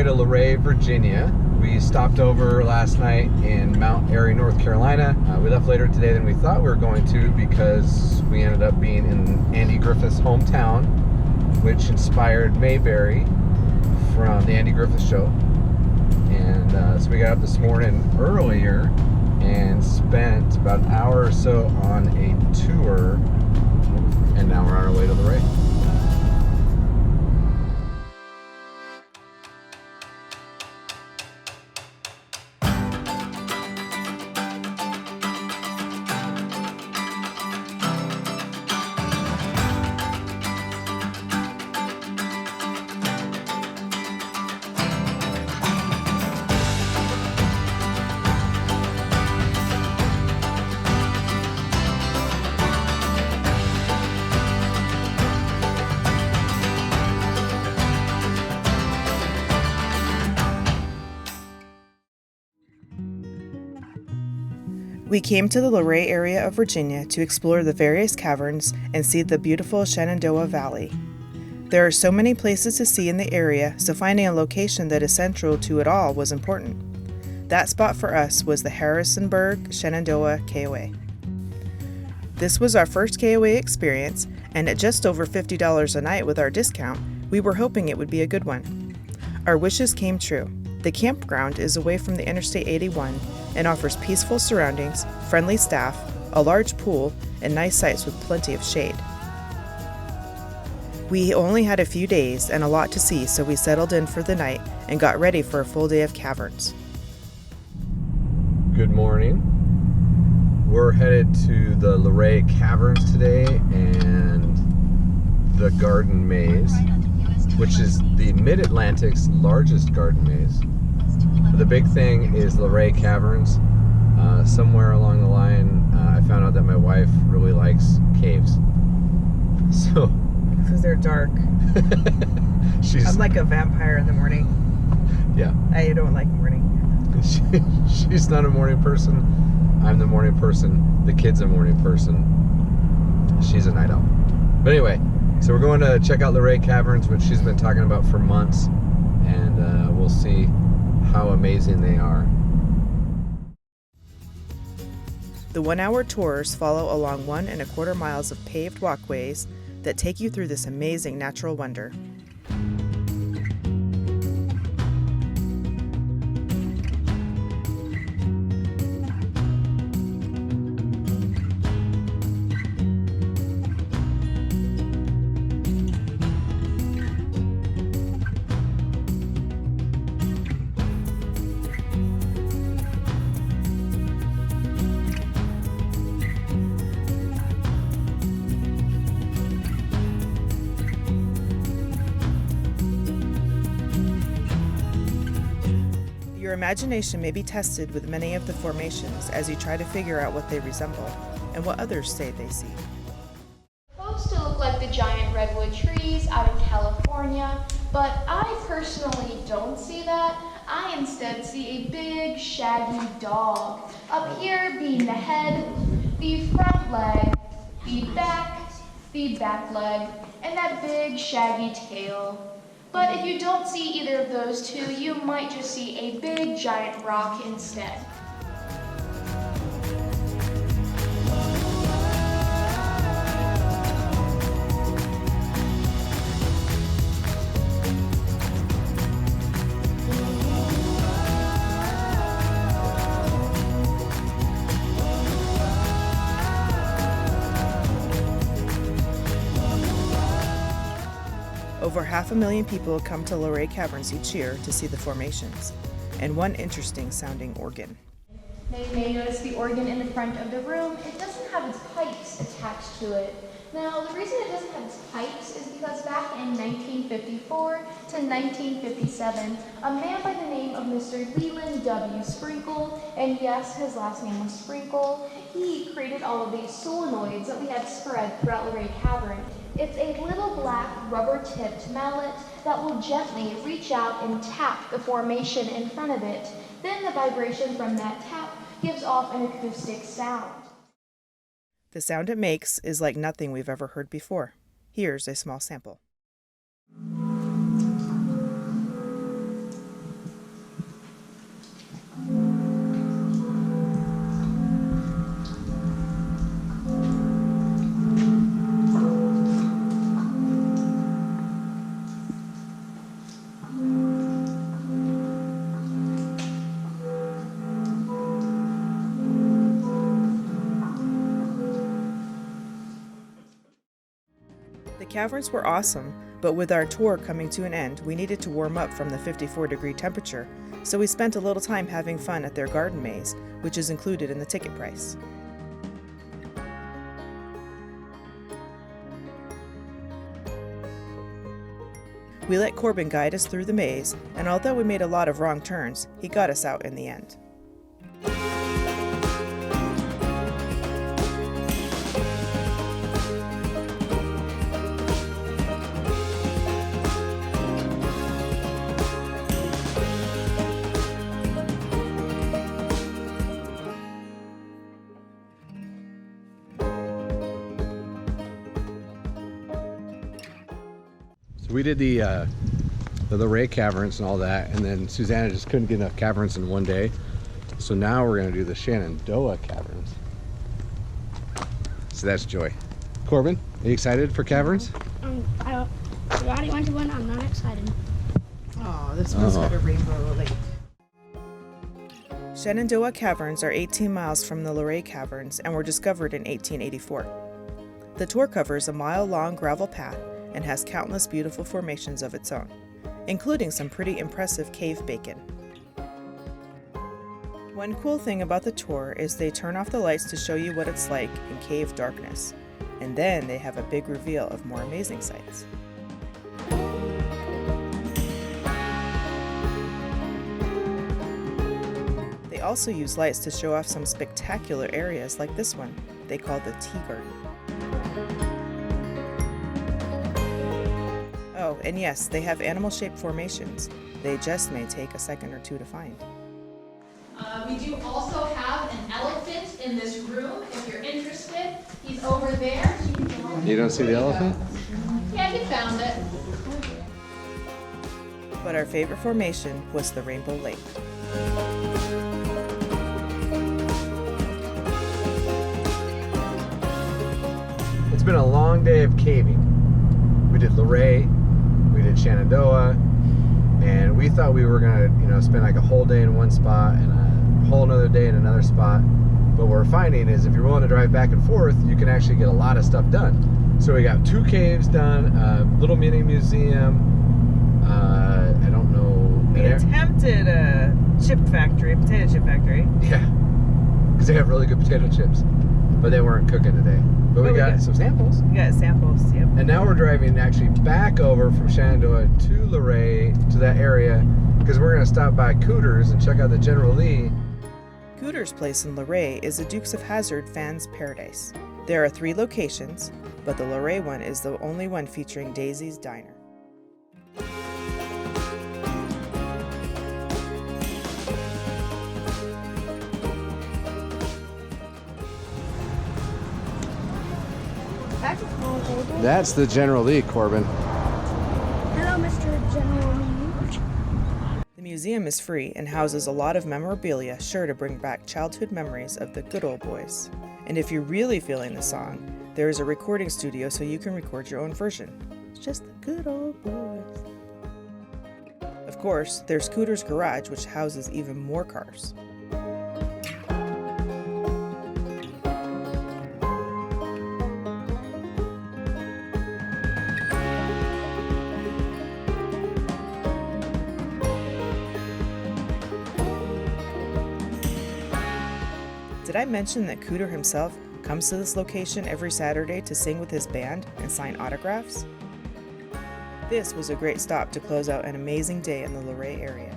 to Luray, Virginia. We stopped over last night in Mount Airy, North Carolina. We left later today than we thought we were going to because we ended up being in Andy Griffith's hometown, which inspired Mayberry from the Andy Griffith Show. And so we got up this morning earlier and spent about an hour or so on a tour, and now we're on our way to Luray. We came to the Luray area of Virginia to explore the various caverns and see the beautiful Shenandoah Valley. There are so many places to see in the area, so finding a location that is central to it all was important. That spot for us was the Harrisonburg Shenandoah KOA. This was our first KOA experience, and at just over $50 a night with our discount, we were hoping it would be a good one. Our wishes came true. The campground is away from the Interstate 81 and offers peaceful surroundings, friendly staff, a large pool, and nice sights with plenty of shade. We only had a few days and a lot to see, so we settled in for the night and got ready for a full day of caverns. Good morning. We're headed to the Luray Caverns today and the Garden Maze, which is the Mid-Atlantic's largest garden maze. The big thing is Luray Caverns. Somewhere along the line, I found out that my wife really likes caves. So, Because they're dark. I'm like a vampire in the morning. Yeah. I don't like morning. She's not a morning person. I'm the morning person. The kid's a morning person. She's a night owl. But anyway, so we're going to check out Luray Caverns, which she's been talking about for months, and we'll see how amazing they are. The 1-hour tours follow along 1.25 miles of paved walkways that take you through this amazing natural wonder. Your imagination may be tested with many of the formations as you try to figure out what they resemble and what others say they see. Supposed to look like the giant redwood trees out in California, but I personally don't see that. I instead see a big, shaggy dog. Up here being the head, the front leg, the back leg, and that big, shaggy tail. But if you don't see either of those two, you might just see a big, giant rock instead. Over 500,000 people come to Luray Caverns each year to see the formations, and one interesting sounding organ. You may notice the organ in the front of the room. It doesn't have its pipes attached to it. Now, the reason it doesn't have its pipes is because back in 1954 to 1957, a man by the name of Mr. Leland W. Sprinkle, and yes, his last name was Sprinkle, he created all of these solenoids that we have spread throughout Luray Cavern. It's a little black rubber-tipped mallet that will gently reach out and tap the formation in front of it. Then the vibration from that tap gives off an acoustic sound. The sound it makes is like nothing we've ever heard before. Here's a small sample. The caverns were awesome, but with our tour coming to an end, we needed to warm up from the 54-degree temperature, so we spent a little time having fun at their garden maze, which is included in the ticket price. We let Corbin guide us through the maze, and although we made a lot of wrong turns, he got us out in the end. We did the Luray Caverns and all that, and then Susanna just couldn't get enough caverns in one day. So now we're gonna do the Shenandoah Caverns. So that's Joy. Corbin, are you excited for caverns? I already went to one. I'm not excited. Oh, this one's got a rainbow lake. Shenandoah Caverns are 18 miles from the Luray Caverns and were discovered in 1884. The tour covers a mile-long gravel path and has countless beautiful formations of its own, including some pretty impressive cave bacon. One cool thing about the tour is they turn off the lights to show you what it's like in cave darkness, and then they have a big reveal of more amazing sights. They also use lights to show off some spectacular areas like this one they call the Tea Garden. Oh, and yes, they have animal-shaped formations. They just may take a second or two to find. We do also have an elephant in this room. If you're interested, he's over there. You don't see the elephant? Yeah, he found it. But our favorite formation was the Rainbow Lake. It's been a long day of caving. We did Luray, we did Shenandoah, and we thought we were gonna, spend like a whole day in one spot and a whole another day in another spot. But what we're finding is if you're willing to drive back and forth, you can actually get a lot of stuff done. So we got 2 caves done, a little mini museum. I don't know. We attempted a potato chip factory. Yeah, because they have really good potato chips, but they weren't cooking today. But we got some samples. We got samples, yep. And now we're driving actually back over from Shenandoah to Luray, to that area, because we're going to stop by Cooter's and check out the General Lee. Cooter's place in Luray is the Dukes of Hazzard fans' paradise. There are 3 locations, but the Luray one is the only one featuring Daisy's Diner. That's the General Lee, Corbin. Hello, Mr. General Lee. The museum is free and houses a lot of memorabilia sure to bring back childhood memories of the good old boys. And if you're really feeling the song, there is a recording studio so you can record your own version. It's just the good old boys. Of course, there's Cooter's Garage, which houses even more cars. Did I mention that Cooter himself comes to this location every Saturday to sing with his band and sign autographs? This was a great stop to close out an amazing day in the Luray area.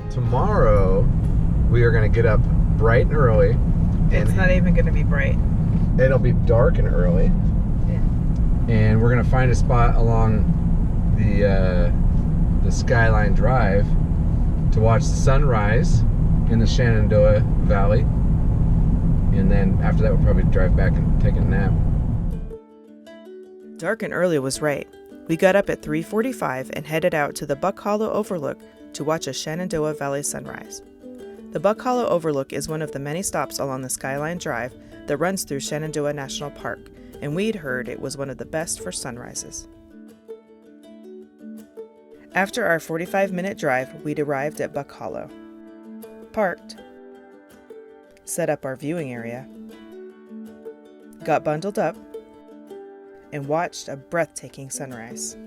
Tomorrow, we are going to get up bright and early. It's not even going to be bright. It'll be dark and early. Yeah. And we're going to find a spot along the Skyline Drive to watch the sunrise in the Shenandoah Valley. And then after that, we'll probably drive back and take a nap. Dark and early was right. We got up at 3:45 and headed out to the Buck Hollow Overlook to watch a Shenandoah Valley sunrise. The Buck Hollow Overlook is one of the many stops along the Skyline Drive that runs through Shenandoah National Park, and we'd heard it was one of the best for sunrises. After our 45-minute drive, we'd arrived at Buck Hollow. Parked, set up our viewing area, got bundled up, and watched a breathtaking sunrise.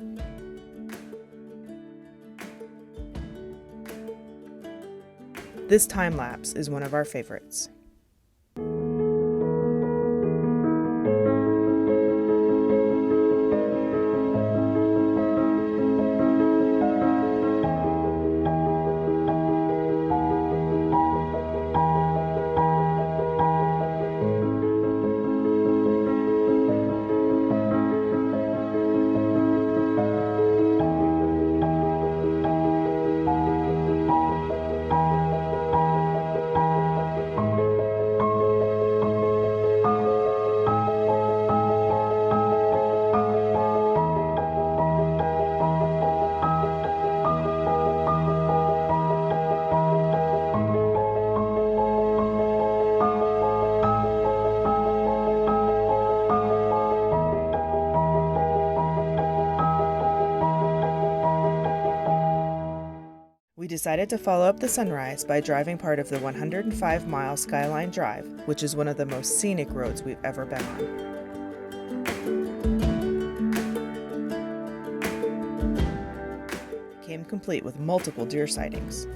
This time lapse is one of our favorites. We decided to follow up the sunrise by driving part of the 105-mile Skyline Drive, which is one of the most scenic roads we've ever been on. Came complete with multiple deer sightings.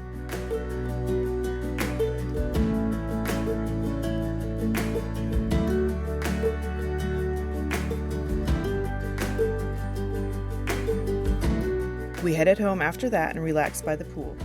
We headed home after that and relaxed by the pool.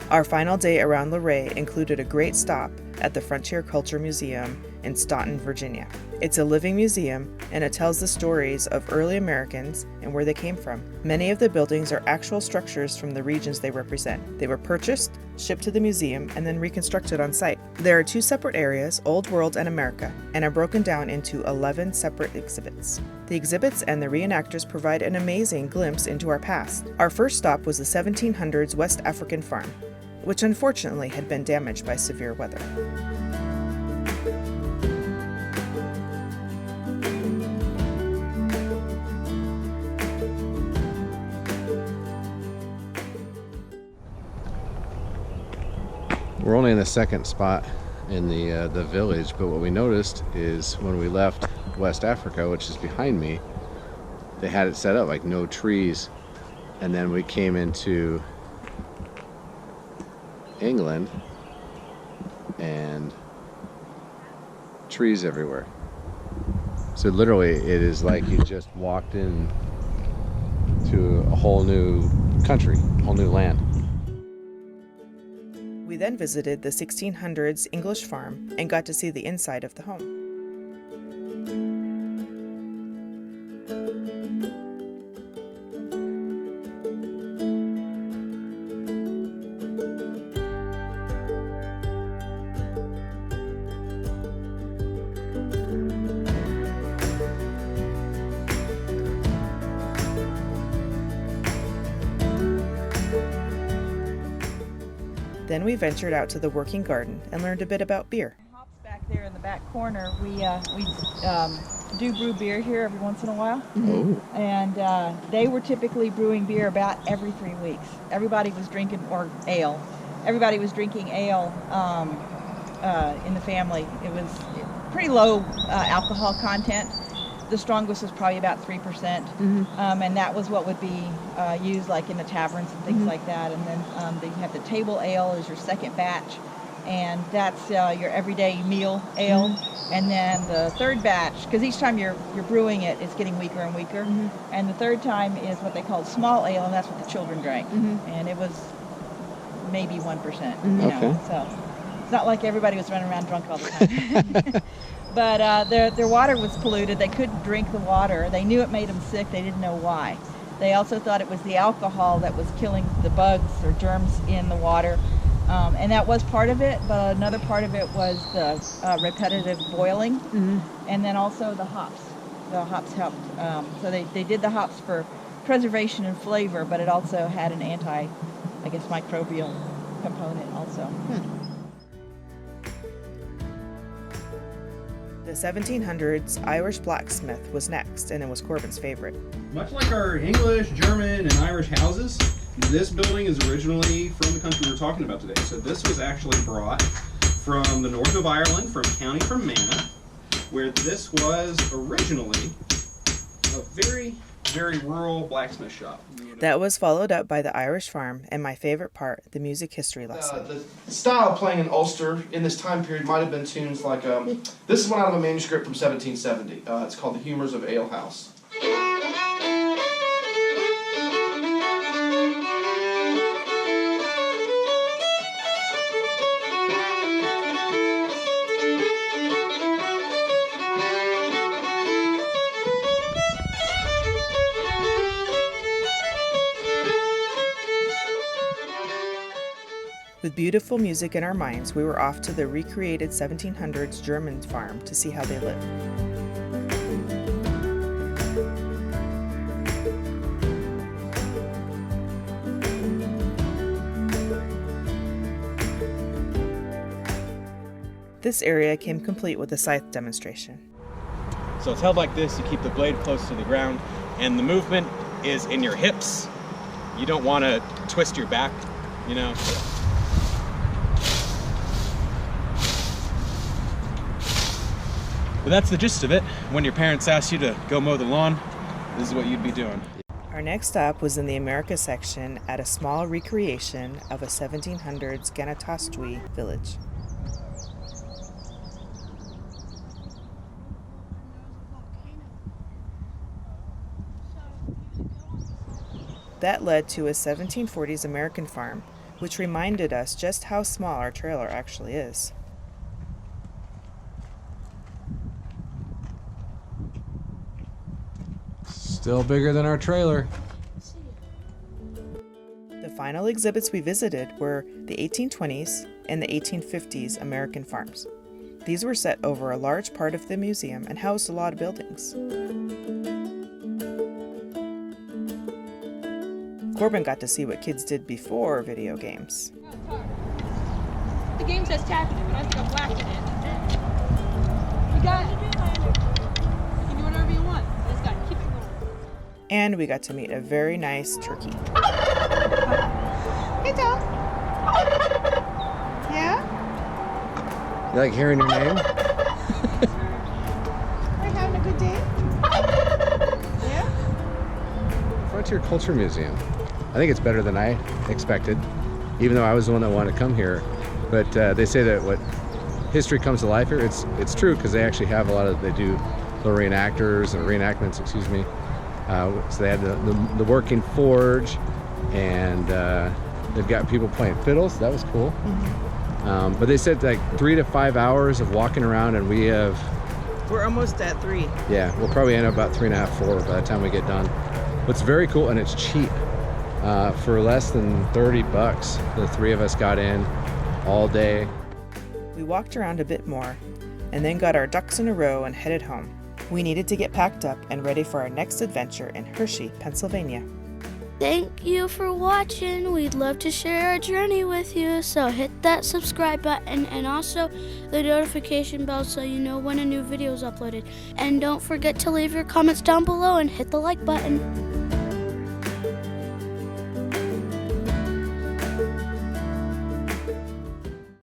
Our final day around Luray included a great stop at the Frontier Culture Museum in Staunton, Virginia. It's a living museum, and it tells the stories of early Americans and where they came from. Many of the buildings are actual structures from the regions they represent. They were purchased, shipped to the museum, and then reconstructed on site. There are two separate areas, Old World and America, and are broken down into 11 separate exhibits. The exhibits and the reenactors provide an amazing glimpse into our past. Our first stop was the 1700s West African farm, which unfortunately had been damaged by severe weather. We're only in the second spot in the village, but what we noticed is when we left West Africa, which is behind me, they had it set up like no trees, and then we came into England and trees everywhere. So literally it is like you just walked in to a whole new country, a whole new land. We then visited the 1600s English farm and got to see the inside of the home. Then we ventured out to the working garden and learned a bit about beer. Hops back there in the back corner. We do brew beer here every once in a while. Oh. And they were typically brewing beer about every 3 weeks. Everybody was drinking, or ale. Everybody was drinking ale in the family. It was pretty low alcohol content. The strongest was probably about 3%, and that was what would be used like in the taverns and things like that. And then you have the table ale as your second batch, and that's your everyday meal ale. And then the third batch, because each time you're brewing it, it's getting weaker and weaker. And the third time is what they called small ale, and that's what the children drank. And it was maybe 1%. You know? So it's not like everybody was running around drunk all the time. But their water was polluted. They couldn't drink the water. They knew it made them sick. They didn't know why. They also thought it was the alcohol that was killing the bugs or germs in the water. And that was part of it, but another part of it was the repetitive boiling. And then also the hops. The hops helped. So they did the hops for preservation and flavor, but it also had an microbial component also. The 1700s Irish blacksmith was next, and it was Corbin's favorite. Much like our English, German, and Irish houses, this building is originally from the country we're talking about today. So this was actually brought from the north of Ireland, from County Fermanagh, where this was originally a very, very rural blacksmith shop. That was followed up by the Irish farm, and my favorite part, the music history lesson. The style playing in Ulster in this time period might have been tunes like, this is one out of a manuscript from 1770. It's called The Humours of Ale House. With beautiful music in our minds, we were off to the recreated 1700s German farm to see how they lived. This area came complete with a scythe demonstration. So it's held like this, you keep the blade close to the ground, and the movement is in your hips. You don't want to twist your back, you know. But that's the gist of it. When your parents ask you to go mow the lawn, this is what you'd be doing. Our next stop was in the America section at a small recreation of a 1700s Ganatostui village. That led to a 1740s American farm, which reminded us just how small our trailer actually is. Still bigger than our trailer. The final exhibits we visited were the 1820s and the 1850s American farms. These were set over a large part of the museum and housed a lot of buildings. Corbin got to see what kids did before video games. The game says tapping it, but I think I'm blasting it. You got it. You can do whatever you want. You just got to keep it going. And we got to meet a very nice turkey. Hey, Tom. Yeah? You like hearing your name? Are you having a good day? Yeah? Frontier Culture Museum. I think it's better than I expected, even though I was the one that wanted to come here. But they say that what history comes to life here, it's true, because they actually have a lot of, they do the reenactors and reenactments, excuse me. So they had the working forge, and they've got people playing fiddles. That was cool. Mm-hmm. But they said like 3 to 5 hours of walking around, and we're almost at 3. Yeah, we'll probably end up about 3.5, 4 by the time we get done. What's very cool, and it's cheap. For less than $30, the 3 of us got in all day. We walked around a bit more, and then got our ducks in a row and headed home. We needed to get packed up and ready for our next adventure in Hershey, Pennsylvania. Thank you for watching. We'd love to share our journey with you, so hit that subscribe button and also the notification bell so you know when a new video is uploaded. And don't forget to leave your comments down below and hit the like button.